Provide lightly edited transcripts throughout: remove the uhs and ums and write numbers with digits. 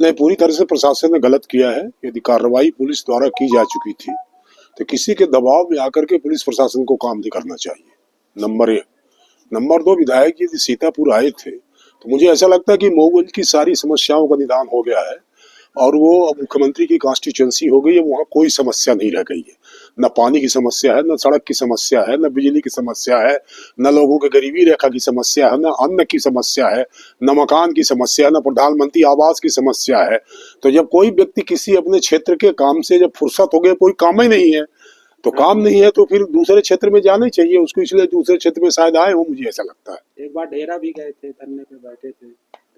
नहीं, पूरी तरह से प्रशासन ने गलत किया है। यदि कार्रवाई पुलिस द्वारा की जा चुकी थी तो किसी के दबाव में आकर के पुलिस प्रशासन को काम नहीं करना चाहिए, नंबर 1। नंबर 2, विधायक जी सीतापुर आए थे तो मुझे ऐसा लगता है कि मऊ की सारी समस्याओं का निदान हो गया है और वो अब मुख्यमंत्री की कॉन्स्टिट्यूएंसी हो गई है, वहाँ कोई समस्या नहीं रह गई है। न पानी की समस्या है, न सड़क की समस्या है, न बिजली की समस्या है, न लोगों के गरीबी रेखा की समस्या है, न अन्न की समस्या है, न मकान की समस्या है, न प्रधानमंत्री आवास की समस्या है। तो जब कोई व्यक्ति किसी अपने क्षेत्र के काम से जब फुर्सत हो गए, कोई काम ही नहीं है, तो काम नहीं है तो फिर दूसरे क्षेत्र में जाना ही चाहिए उसको, इसलिए दूसरे क्षेत्र में शायद आए हो, मुझे ऐसा लगता है। एक बार डेरा भी गए थे, धरने पे बैठे थे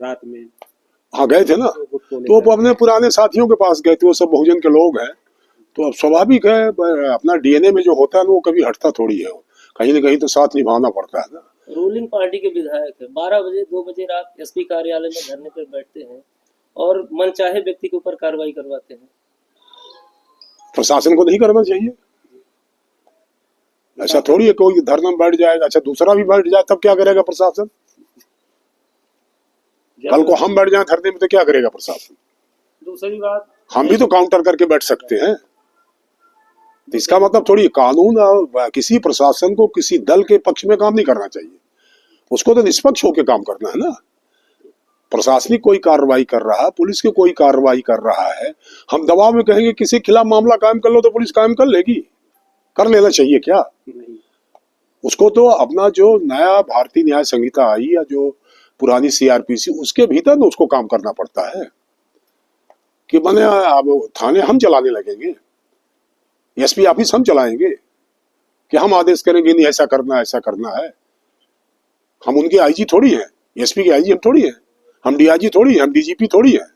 रात में। हाँ गए थे ना, तो वो अपने पुराने साथियों के पास गए थे, वो सब बहुजन के लोग हैं, तो अब स्वाभाविक है, अपना डीएनए में जो होता है ना वो कभी हटता थोड़ी है, कहीं ना कहीं तो साथ निभाना पड़ता है ना। रूलिंग पार्टी के विधायक है, 12 बजे 2 बजे रात एसपी कार्यालय में धरने पर बैठते हैं और मनचाहे व्यक्ति के ऊपर कार्रवाई करवाते हैं। प्रशासन को नहीं करना चाहिए, ऐसा थोड़ी है कोई धरना में बैठ जाएगा, अच्छा दूसरा भी बैठ जाए तब क्या करेगा प्रशासन? कल को हम बैठ जाए धरने में तो क्या करेगा प्रशासन? दूसरी बात, हम भी तो काउंटर करके बैठ सकते हैं। तो इसका मतलब थोड़ी कानून किसी प्रशासन को किसी दल के पक्ष में काम नहीं करना चाहिए, उसको तो निष्पक्ष होकर काम करना है ना। प्रशासनिक कोई कार्रवाई कर रहा है, पुलिस की कोई कार्रवाई कर रहा है, हम दबाव में कहेंगे किसी के खिलाफ मामला कायम कर लो तो पुलिस कायम कर लेगी, कर लेना चाहिए क्या? उसको तो अपना जो नया भारतीय न्याय संहिता आई या जो पुरानी सीआरपीसी, उसके भीतर तो उसको काम करना पड़ता है कि मैंने अब थाने हम चलाने लगेंगे, एसपी ऑफिस हम चलाएंगे कि हम आदेश करेंगे नहीं ऐसा करना है। हम उनके आईजी थोड़ी हैं, एसपी के आईजी हम थोड़ी हैं, हम डीआईजी थोड़ी हैं, हम डीजीपी थोड़ी हैं।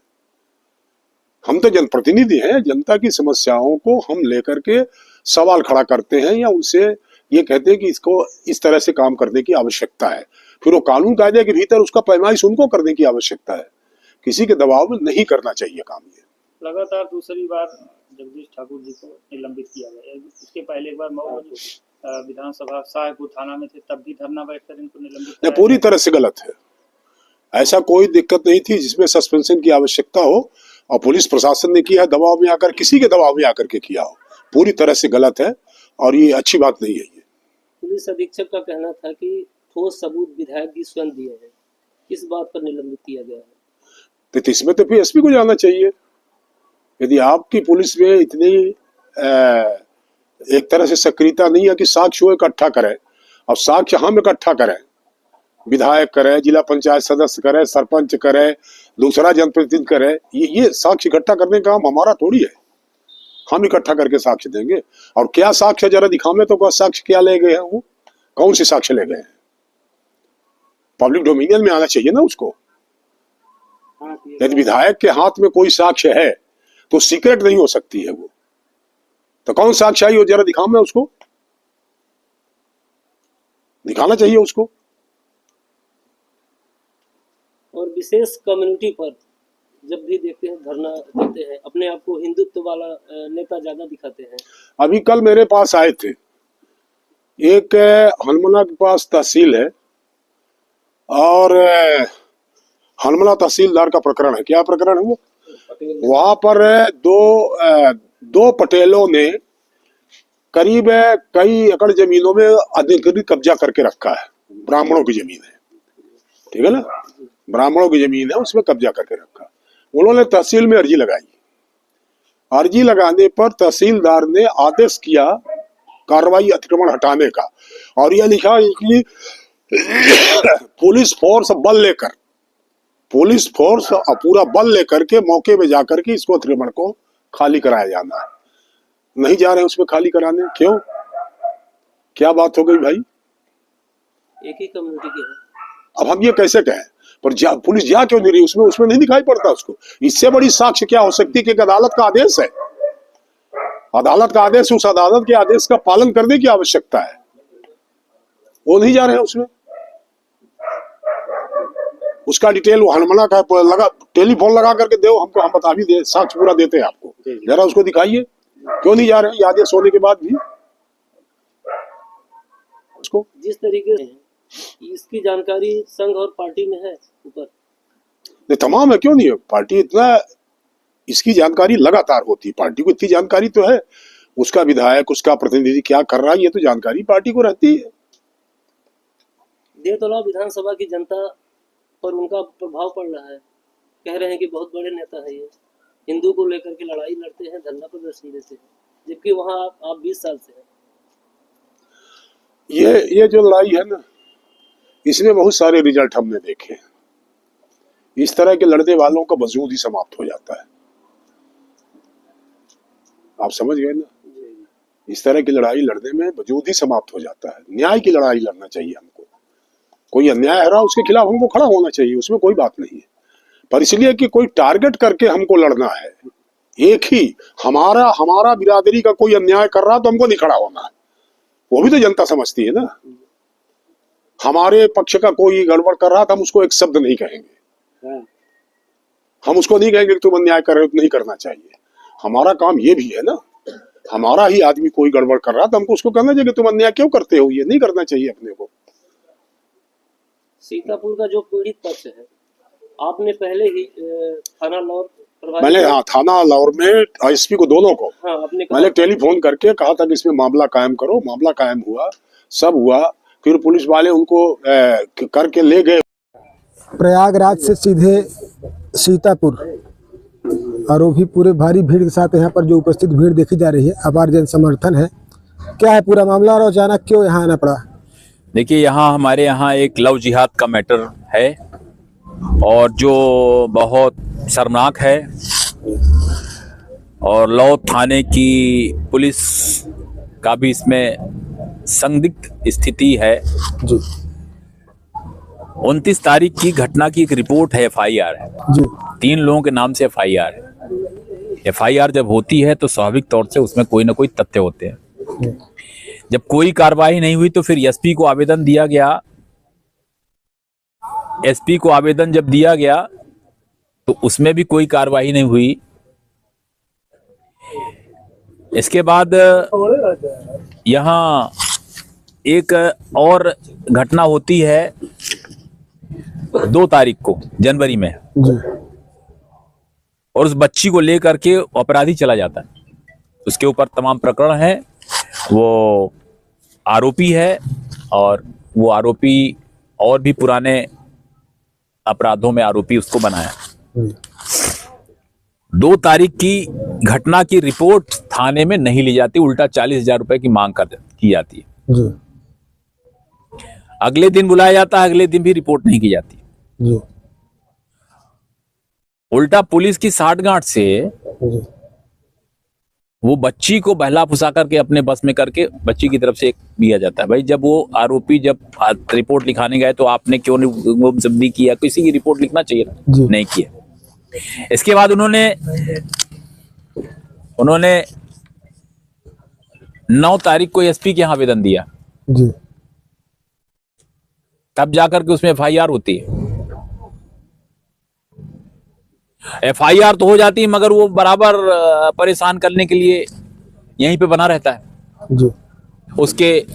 हम तो जनप्रतिनिधि हैं, जनता की समस्याओं को हम लेकर के सवाल खड़ा करते हैं या उनसे ये कहते हैं कि इसको इस तरह से काम करने की आवश्यकता है, फिर वो कानून कायदे के भीतर उसका पैमाइश उनको करने की आवश्यकता है, किसी के दबाव में नहीं करना चाहिए काम। ये लगातार दूसरी बार जगदीश ठाकुर जी को निलंबित किया गया, इसके पहले एक बार मऊ विधानसभा शाहपुर थाना में थे, तब भी धरना बैठकर इनको निलंबित किया। पूरी तरह से गलत है, ऐसा कोई दिक्कत नहीं थी जिसमें सस्पेंशन की आवश्यकता हो, और पुलिस प्रशासन ने किया दबाव में आकर, किसी के दबाव में आकर के किया हो, पूरी तरह से गलत है और ये अच्छी बात नहीं है। ये पुलिस अधीक्षक का कहना था कि ठोस सबूत विधायक जी स्वयं दिए हैं, इस बात पर निलंबित किया गया है। तो इसमें तो फिर एसपी को जाना चाहिए। यदि आपकी पुलिस में इतनी एक तरह से सक्रियता नहीं है कि साक्ष्य इकट्ठा करें, और साक्ष्य हम इकट्ठा करें, विधायक करे, जिला पंचायत सदस्य करे, सरपंच करे, दूसरा जनप्रतिनिधि करे, ये साक्ष्य इकट्ठा करने का काम हमारा थोड़ी है, हम इकट्ठा करके साक्ष्य देंगे। और क्या साक्ष्य जरा दिखावे तो, साक्ष्य क्या ले गए हैं, वो कौन से साक्ष्य ले गए हैं? पब्लिक डोमिनियन में आना चाहिए ना उसको। यदि विधायक के हाथ में कोई साक्ष्य है तो सीक्रेट नहीं हो सकती है वो, तो कौन साक्ष्य आई वो जरा दिखाओ, मैं उसको दिखाना चाहिए उसको। और विशेष कम्युनिटी पर जब भी देखते हैं धरना देते हैं, अपने आप को हिंदुत्व वाला नेता ज्यादा दिखाते हैं। अभी कल मेरे पास आए थे, एक हनुमाना के पास तहसील है और हनुमाना तहसीलदार का प्रकरण है। क्या प्रकरण है वो? वहां पर दो पटेलों ने करीब कई एकड़ जमीनों में अधिकृत कब्जा करके रखा है, ब्राह्मणों की जमीन है, ठीक है ना, ब्राह्मणों की जमीन है, उसमें कब्जा करके रखा। उन्होंने तहसील में अर्जी लगाई, अर्जी लगाने पर तहसीलदार ने आदेश किया कार्रवाई अतिक्रमण हटाने का, और यह लिखा कि पुलिस फोर्स पूरा बल लेकर के मौके पे जाकर के इसको अतिक्रमण को खाली कराया जाना है। नहीं जा रहे उसमें खाली कराने, क्यों? क्या बात हो गई भाई? एक ही कम्युनिटी के हैं। अब हम ये कैसे कहें, पर पुलिस जा क्यों नहीं रही उसमें नहीं दिखाई पड़ता उसको। इससे बड़ी साक्ष्य क्या हो सकती है कि एक अदालत का आदेश है, अदालत का आदेश, उस अदालत के आदेश का पालन करने की आवश्यकता है, वो नहीं जा रहे हैं उसमें। उसका डिटेल वो हनुमाना का लगा, टेलीफोन लगा करके दो हमको, हम बता भी दे, साक्ष्य पूरा देते हैं आपको, जरा उसको दिखाइए, क्यों नहीं जा रहे हैं आदेश होने के बाद भी उसको। जिस तरीके से इसकी जानकारी संघ और पार्टी में है ऊपर, तमाम है, क्यों नहीं है? पार्टी इतना इसकी जानकारी लगातार होती है। पार्टी को इतनी जानकारी तो है, उसका विधायक, उसका प्रतिनिधि क्या कर रहा है, ये तो जानकारी पार्टी को रहती है। देवतलाव विधानसभा की जनता पर उनका प्रभाव पड़ रहा है। कह रहे हैं कि बहुत बड़े नेता है ये, हिंदू को लेकर के लड़ाई लड़ते हैं, धरना प्रदर्शन देते हैं, जबकि वहाँ आप 20 साल से हैं। ये जो लड़ाई है ना, इसमें बहुत सारे रिजल्ट हमने देखे। इस तरह के लड़ने वालों का वजूद ही समाप्त हो जाता है। आप समझ गए ना? इस तरह की लड़ाई लड़ने में वजूद ही समाप्त हो जाता है। न्याय की लड़ाई लड़ना चाहिए हमको। कोई अन्याय है रहा, उसके खिलाफ हमको खड़ा होना चाहिए, उसमें कोई बात नहीं है। पर इसलिए कि कोई टारगेट करके हमको लड़ना है, एक ही हमारा बिरादरी का कोई अन्याय कर रहा तो हमको नहीं खड़ा होना है, वो भी तो जनता समझती है ना। हमारे पक्ष का कोई गड़बड़ कर रहा तो हम उसको एक शब्द नहीं कहेंगे, हम उसको नहीं कहेंगे कि तुम अन्याय कर रहे हो तो नहीं करना चाहिए। हमारा काम ये भी है ना, हमारा ही आदमी कोई गड़बड़ कर रहा तो हमको उसको कहना चाहिए कि तुम अन्याय क्यों करते हो, ये नहीं करना चाहिए अपने को। सीतापुर का जो पीड़ित पक्ष है, आपने पहले ही थाना लौर मैंने थाना लौर में एसपी को, दोनों को मैंने टेलीफोन करके कहा था कि इसमें मामला कायम करो। मामला कायम हुआ, सब हुआ, फिर पुलिस वाले उनको करके ले गए। प्रयागराज से सीधे सीतापुर, और वो भी पूरे भारी भीड़ के साथ यहाँ पर जो उपस्थित भीड़ देखी जा रही है, अपार जन समर्थन है। क्या है पूरा मामला और अचानक क्यों यहाँ आना पड़ा? देखिए, यहाँ हमारे यहाँ एक लव जिहाद का मैटर है और जो बहुत शर्मनाक है, और लौ थाने की पुलिस का भी इसमें संदिग्ध स्थिति है जी। 29 तारीख की घटना की एक रिपोर्ट है, FIR है जी। 3 लोगों के नाम से FIR है। FIR जब होती है तो स्वाभाविक तौर से उसमें कोई ना कोई तथ्य होते हैं। जब कोई कार्रवाई नहीं हुई तो फिर SP को आवेदन दिया गया। SP को आवेदन जब दिया गया तो उसमें भी कोई कार्रवाई नहीं हुई। इसके बाद यहाँ एक और घटना होती है 2 तारीख को जनवरी में जी। और उस बच्ची को लेकर के अपराधी चला जाता है। उसके ऊपर तमाम प्रकरण है, वो आरोपी है और वो आरोपी और भी पुराने अपराधों में आरोपी उसको बनाया। 2 तारीख की घटना की रिपोर्ट थाने में नहीं ली जाती, उल्टा 40,000 रुपए की मांग की जाती है जी। अगले दिन बुलाया जाता है, अगले दिन भी रिपोर्ट नहीं की जाती जी। उल्टा पुलिस की साठगांठ से जी। वो बच्ची को बहला फुसा करके अपने बस में करके बच्ची की तरफ से एक दिया जाता है। भाई, जब वो आरोपी जब रिपोर्ट लिखाने गए तो आपने क्यों नहीं गुमशुदगी किया? किसी की रिपोर्ट लिखना चाहिए था, नहीं किया। इसके बाद उन्होंने 9 तारीख को SP के यहाँ आवेदन दिया जी। तब जाकर के उसमें FIR होती है। FIR तो हो जाती है मगर वो बराबर परेशान करने के लिए यहीं पे बना रहता है जी। उसके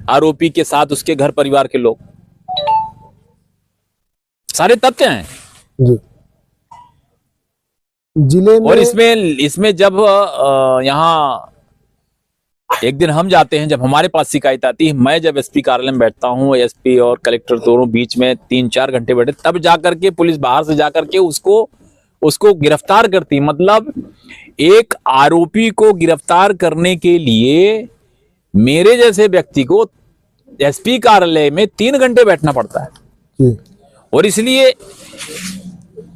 आरोपी के साथ उसके घर परिवार के लोग, सारे तथ्य हैं जी। जिले में और इसमें जब यहाँ एक दिन हम जाते हैं, जब हमारे पास शिकायत आती है, मैं जब SP कार्यालय में बैठता हूँ, SP और कलेक्टर दोनों बीच में 3-4 घंटे बैठे, तब जाकर के पुलिस बाहर से जाकर के उसको गिरफ्तार करती। मतलब एक आरोपी को गिरफ्तार करने के लिए मेरे जैसे व्यक्ति को SP कार्यालय में 3 घंटे बैठना पड़ता है जी। और इसलिए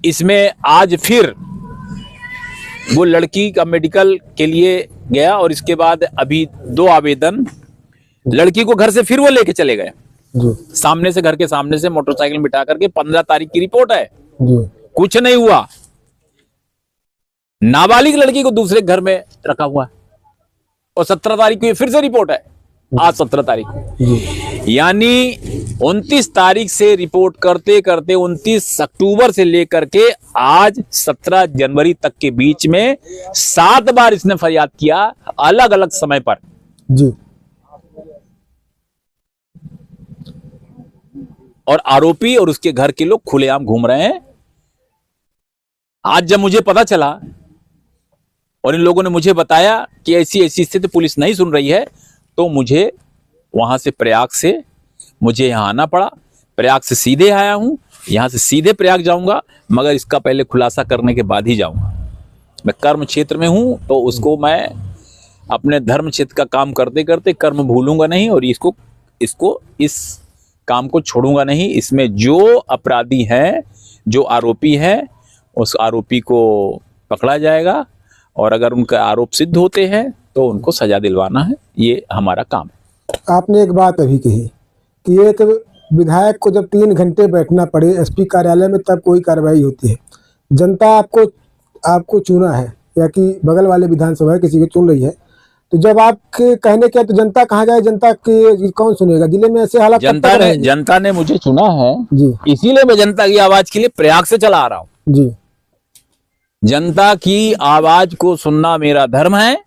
इसमें आज फिर वो लड़की का मेडिकल के लिए गया और इसके बाद अभी 2 आवेदन लड़की को घर से फिर वो लेके चले गए जी। सामने से, घर के सामने से मोटरसाइकिल बिठा करके। 15 तारीख की रिपोर्ट है जी। कुछ नहीं हुआ। नाबालिग लड़की को दूसरे घर में रखा हुआ है और 17 तारीख को फिर से रिपोर्ट है, आज 17 तारीख, यानी 29 तारीख से रिपोर्ट करते करते 29 अक्टूबर से लेकर के आज 17 जनवरी तक के बीच में 7 बार इसने फरियाद किया, अलग अलग समय पर जी। और आरोपी और उसके घर के लोग खुलेआम घूम रहे हैं। आज जब मुझे पता चला और इन लोगों ने मुझे बताया कि ऐसी ऐसी स्थिति पुलिस नहीं सुन रही है, तो मुझे वहां से प्रयाग से मुझे यहाँ आना पड़ा। प्रयाग से सीधे आया हूँ, यहाँ से सीधे प्रयाग जाऊंगा, मगर इसका पहले खुलासा करने के बाद ही जाऊंगा। मैं कर्म क्षेत्र में हूँ, तो उसको मैं अपने धर्म क्षेत्र का काम करते करते कर्म भूलूंगा नहीं, और इस काम को छोड़ूंगा नहीं। इसमें जो अपराधी हैं, जो आरोपी हैं, उस आरोपी को पकड़ा जाएगा, और अगर उनका आरोप सिद्ध होते हैं तो उनको सजा दिलवाना है। ये हमारा काम है। आपने एक बात अभी कही कि एक विधायक को जब 3 घंटे बैठना पड़े एसपी कार्यालय में तब कोई कार्रवाई होती है। जनता आपको चुना है, या कि बगल वाले विधानसभा किसी को चुन रही है, तो जब आपके कहने क्या, तो जनता कहाँ जाए? जनता की कौन सुनेगा? जिले में ऐसे हालात जनता ने मुझे चुना है जी, इसीलिए मैं जनता की आवाज के लिए प्रयाग से चला आ रहा हूँ जी। जनता की आवाज को सुनना मेरा धर्म है,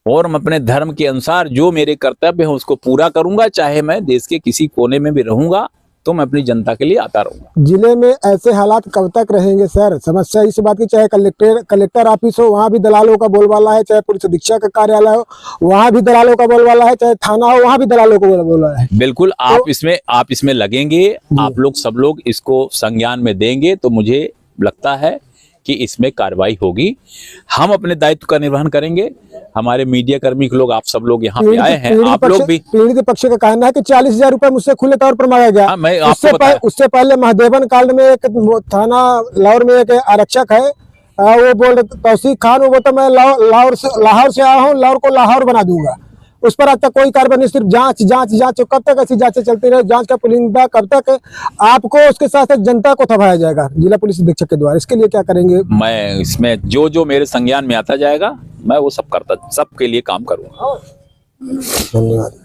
और मैं अपने धर्म के अनुसार जो मेरे कर्तव्य है उसको पूरा करूंगा। चाहे मैं देश के किसी कोने में भी रहूंगा, तो मैं अपनी जनता के लिए आता रहूंगा। जिले में ऐसे हालात कब तक रहेंगे सर? समस्या इस बात की, चाहे कलेक्टर ऑफिस हो वहाँ भी दलालों का बोलबाला है, चाहे पुलिस अधीक्षक का कार्यालय हो वहाँ भी दलालों का बोलबाला है, चाहे थाना हो वहाँ भी दलालों का बोलबाला है। बिल्कुल। आप इसमें लगेंगे, आप लोग सब लोग इसको संज्ञान में देंगे, तो मुझे लगता है कि इसमें कार्रवाई होगी। हम अपने दायित्व का निर्वहन करेंगे। हमारे मीडिया कर्मी के लोग, आप सब लोग यहाँ पे आए हैं, आप लोग भी। पीड़ित पक्ष का कहना है कि 40,000 रुपए मुझसे खुले तौर पर मांगा गया। मैं आपको उससे पहले महादेवन कांड में एक थाना लाहौर में एक आरक्षक है, वो बोल तौसीफ खान, वो बोलता मैं लाहौर से आया हूँ, लाहौर को लाहौर बना दूंगा। उस पर आज तक कोई कार्रवाई नहीं, सिर्फ जांच। कब तक ऐसी जांचें चलती रहे? जांच का पुलिंदा कब तक? आपको उसके साथ साथ जनता को थमाया जाएगा जिला पुलिस अधीक्षक के द्वारा। इसके लिए क्या करेंगे? मैं इसमें जो मेरे संज्ञान में आता जाएगा, मैं वो सबके लिए काम करूंगा। धन्यवाद।